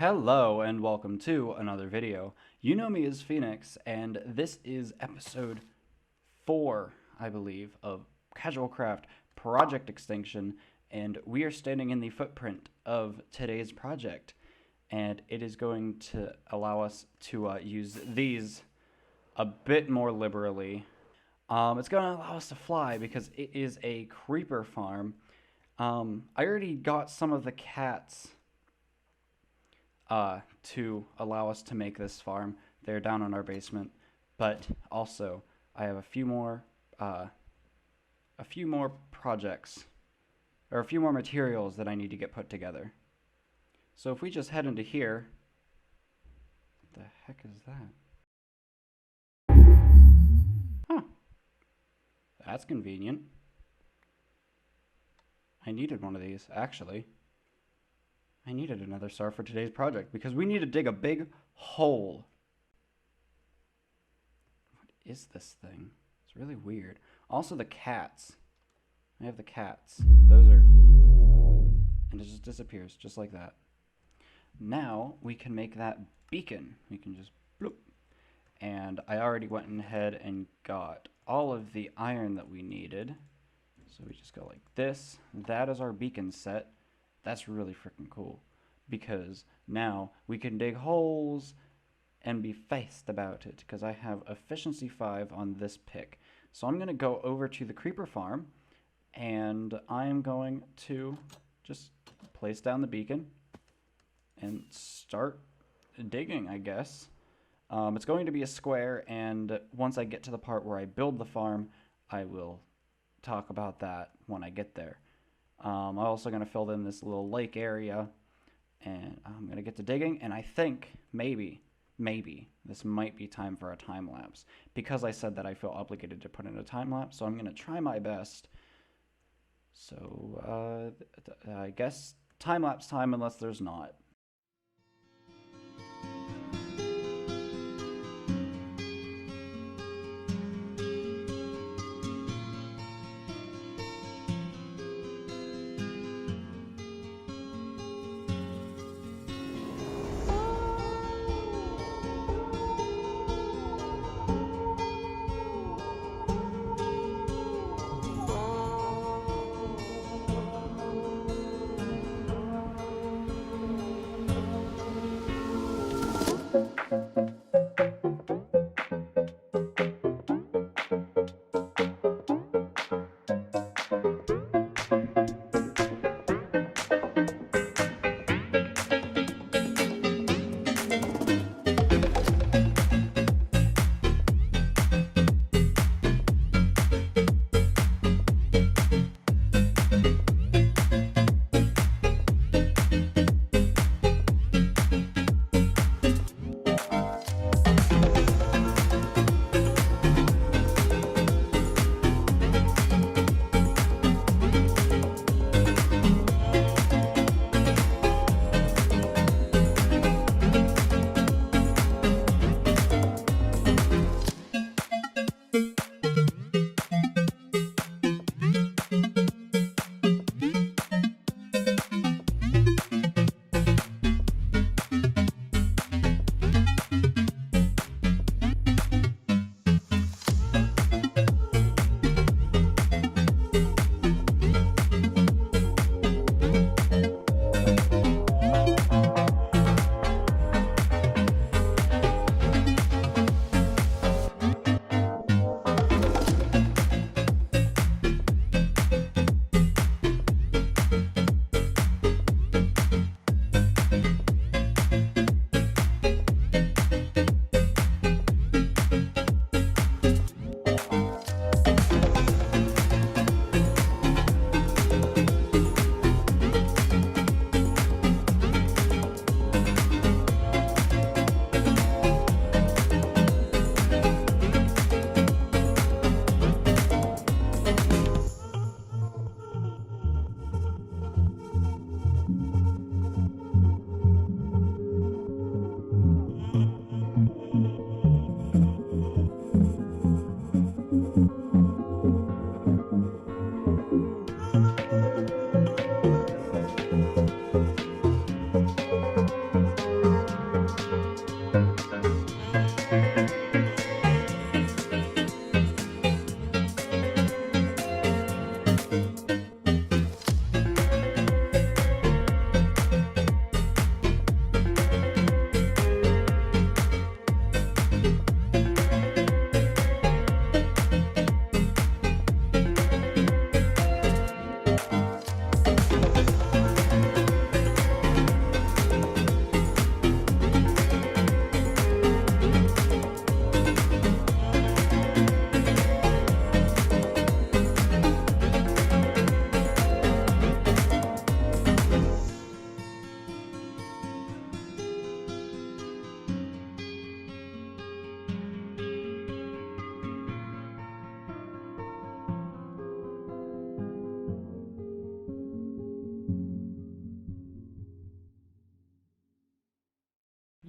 Hello and welcome to another video. You know me as Phoenix, and this is episode 4, I believe, of Casual Craft Project Extinction, and we are standing in the footprint of today's project, and it is going to allow us to use these a bit more liberally. It's going to allow us to fly because it is a creeper farm. I already got some of the cats to allow us to make this farm. They're down in our basement, but also I have a few more projects, or a few more materials that I need to get put together. So if we just head into here, what the heck is that? Huh. That's convenient. I needed one of these, actually. I needed another star for today's project because we need to dig a big hole. What is this thing? It's really weird. Also the cats. I have the cats. Those are... And it just disappears, just like that. Now we can make that beacon. We can just bloop. And I already went ahead and got all of the iron that we needed. So we just go like this. That is our beacon set. That's really freaking cool, because now we can dig holes and be faced about it, because I have efficiency 5 on this pick. So I'm going to go over to the creeper farm, and I'm going to just place down the beacon and start digging, I guess. It's going to be a square, and once I get to the part where I build the farm, I will talk about that when I get there. I'm also going to fill in this little lake area, and I'm going to get to digging, and I think maybe this might be time for a time lapse, because I said that I feel obligated to put in a time lapse, so I'm going to try my best. So I guess time lapse time, unless there's not.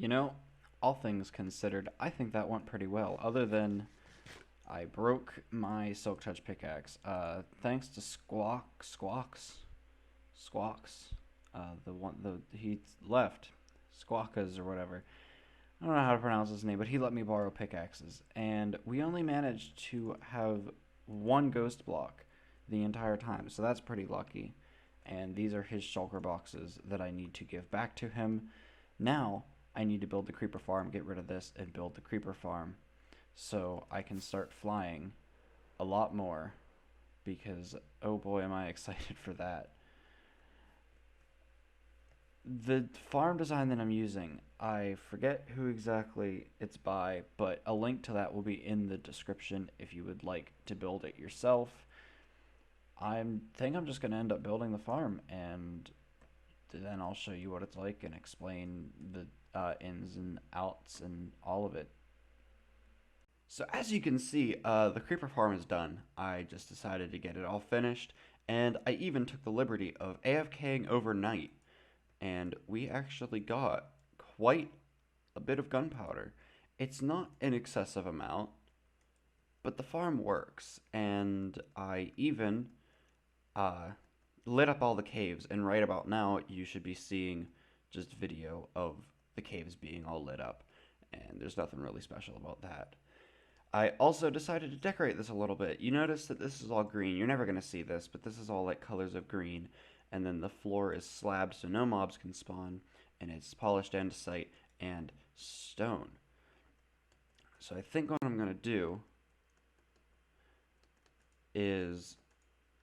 You know, all things considered, I think that went pretty well. Other than I broke my Silk Touch pickaxe. Thanks to Squawks. He left, Squawkas or whatever. I don't know how to pronounce his name, but he let me borrow pickaxes, and we only managed to have one ghost block the entire time, so that's pretty lucky. And these are his shulker boxes that I need to give back to him. Now I need to build the creeper farm, get rid of this, and build the creeper farm, so I can start flying a lot more. Because oh boy, am I excited for that. The farm design that I'm using, I forget who exactly it's by, but a link to that will be in the description if you would like to build it yourself. I think I'm just going to end up building the farm, and then I'll show you what it's like and explain the ins and outs and all of it. So as you can see, the creeper farm is done. I just decided to get it all finished, and I even took the liberty of AFKing overnight, and we actually got quite a bit of gunpowder. It's not an excessive amount, but the farm works, and I even lit up all the caves, and right about now you should be seeing just video of the caves being all lit up, and there's nothing really special about that. I also decided to decorate this a little bit. You notice that this is all green. You're never going to see this, but this is all like colors of green. And then the floor is slabbed so no mobs can spawn. And it's polished andesite and stone. So I think what I'm going to do is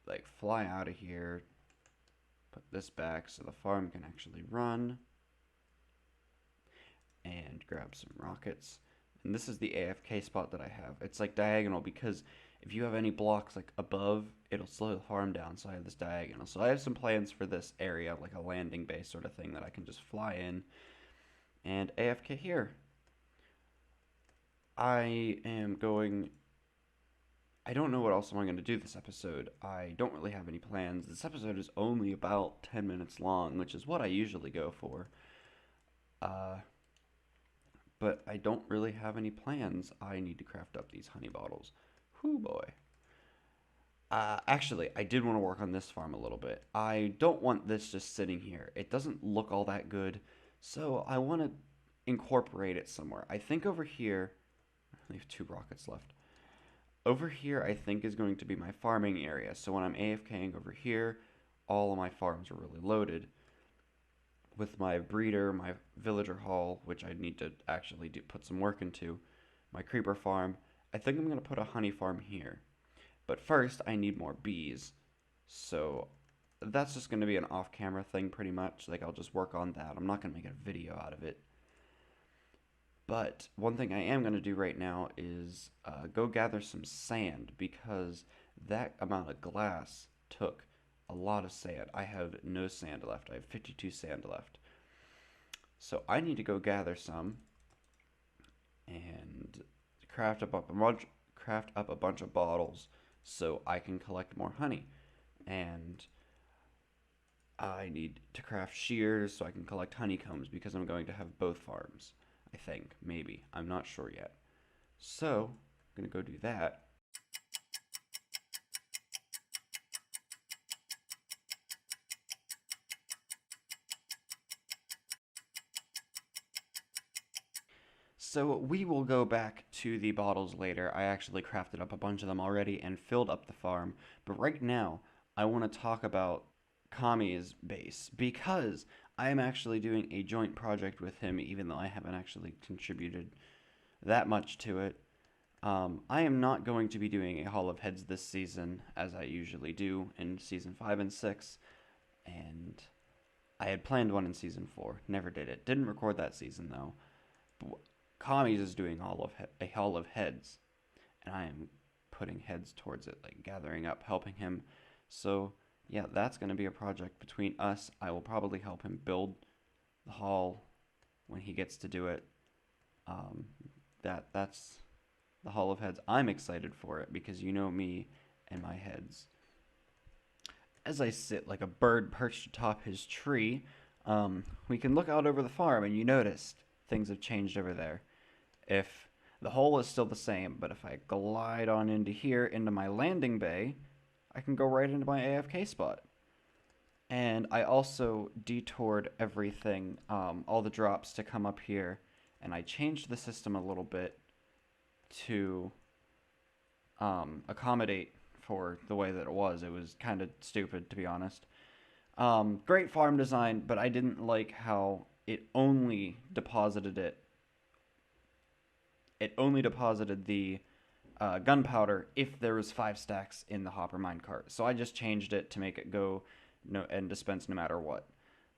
like fly out of here. Put this back so the farm can actually run. And grab some rockets. And this is the AFK spot that I have. It's like diagonal because if you have any blocks like above, it'll slow the farm down. So I have this diagonal. So I have some plans for this area, like a landing base sort of thing that I can just fly in and AFK here. I don't know what else am I going to do this episode. I don't really have any plans. This episode is only about 10 minutes long, which is what I usually go for. But I don't really have any plans. I need to craft up these honey bottles. Whoo boy. Actually, I did want to work on this farm a little bit. I don't want this just sitting here. It doesn't look all that good, so I want to incorporate it somewhere. I think over here, I have 2 rockets left. Over here, I think, is going to be my farming area. So when I'm AFKing over here, all of my farms are really loaded. With my breeder, my villager hall, which I need to actually put some work into, my creeper farm, I think I'm going to put a honey farm here. But first, I need more bees. So that's just going to be an off-camera thing pretty much. Like, I'll just work on that. I'm not going to make a video out of it. But one thing I am going to do right now is go gather some sand, because that amount of glass took a lot of sand. I have no sand left. I have 52 sand left. So I need to go gather some and craft up a bunch of bottles so I can collect more honey. And I need to craft shears so I can collect honeycombs, because I'm going to have both farms. I think, maybe. I'm not sure yet. So, I'm going to go do that. So we will go back to the bottles later. I actually crafted up a bunch of them already and filled up the farm. But right now, I want to talk about Commies Base, because I am actually doing a joint project with him, even though I haven't actually contributed that much to it. I am not going to be doing a Hall of Heads this season, as I usually do in Season 5 and 6. And I had planned one in Season 4. Never did it. Didn't record that season, though. But Commies is doing a Hall of Heads, and I am putting heads towards it, like gathering up, helping him. So yeah, that's going to be a project between us. I will probably help him build the hall when he gets to do it. That's the Hall of Heads. I'm excited for it because you know me and my heads. As I sit like a bird perched atop his tree, we can look out over the farm, and you noticed things have changed over there. If the hole is still the same, but if I glide on into here, into my landing bay, I can go right into my AFK spot. And I also detoured everything, all the drops to come up here, and I changed the system a little bit to accommodate for the way that it was. It was kind of stupid, to be honest. Great farm design, but I didn't like how it only deposited the gunpowder if there was 5 stacks in the hopper minecart. So I just changed it to make it go and dispense no matter what.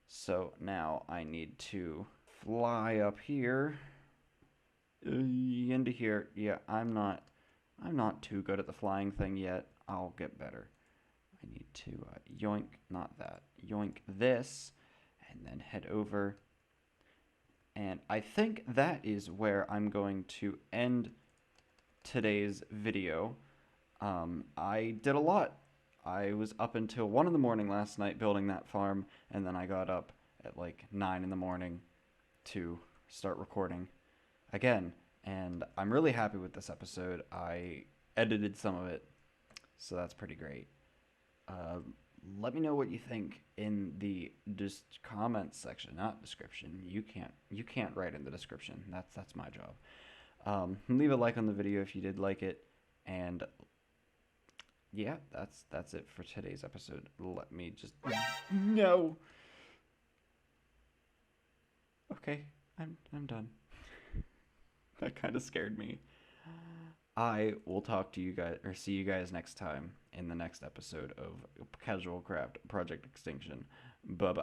So now I need to fly up here into here. Yeah, I'm not too good at the flying thing yet. I'll get better. I need to yoink, not that, yoink this, and then head over. And I think that is where I'm going to end today's video. I did a lot. I was up until 1 in the morning last night building that farm, and then I got up at like 9 in the morning to start recording again. And I'm really happy with this episode. I edited some of it, so that's pretty great. Let me know what you think in the comments section, not description. You can't write in the description. That's my job. Leave a like on the video if you did like it, and yeah, that's it for today's episode. Let me just no. Okay, I'm done. That kind of scared me. I will talk to you guys, or see you guys next time in the next episode of Casual Craft Project Extinction. Bye bye.